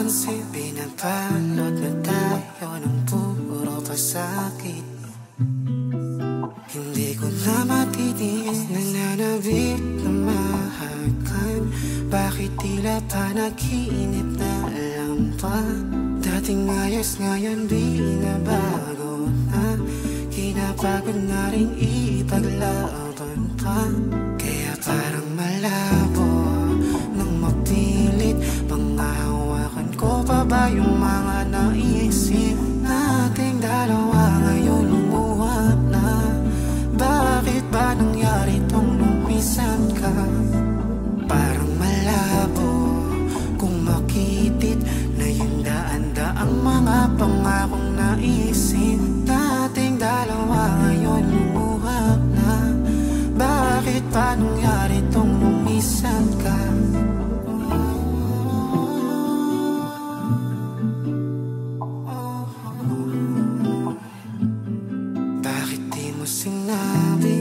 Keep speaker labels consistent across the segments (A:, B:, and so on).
A: napapansin, pinapalot na tayo ng puro pasakit. Hindi ko na matitiis, nananabik na mahakan. Bakit tila panaginip na lang pa? Dating ayos ngayon binabago na. Kinapagod na rin ipaglaban pa. Kaya parang malabo nang mapilit. Panghahawakan ko pa ba yung mga naisip nating dalawa ngayon lumuwag na? Bakit ba nangyari tong lumisan ka? Parang malabo kung makitit na yung daan-daang mga pangakong naisip nating dalawa ngayon lumuwag na. Bakit ba nangyari tong lumisan ka? Bakit di mo sinabi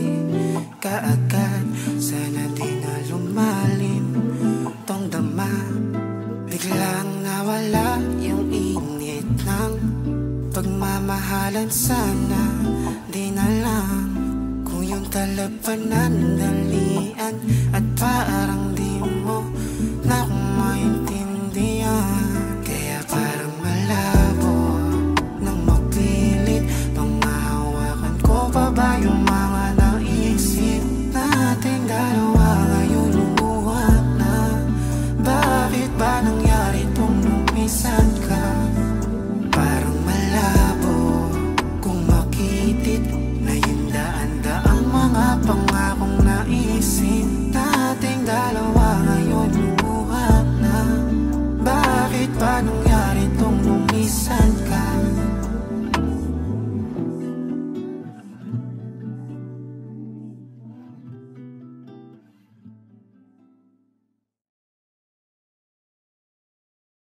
A: kaagad? Sana di na lumalim tong dama. Biglang nawala yung init ng pagmamahalan. Sana di na lang kung yung talapanandalian. At parang di mo na akong maintindihan. Kaya parang malabo nang mapilit. Panghahawakan ko pa ba yung mga naisip nating dalawa ngayon lumuwag na? Bakit ba nangyari tong lumisan ka?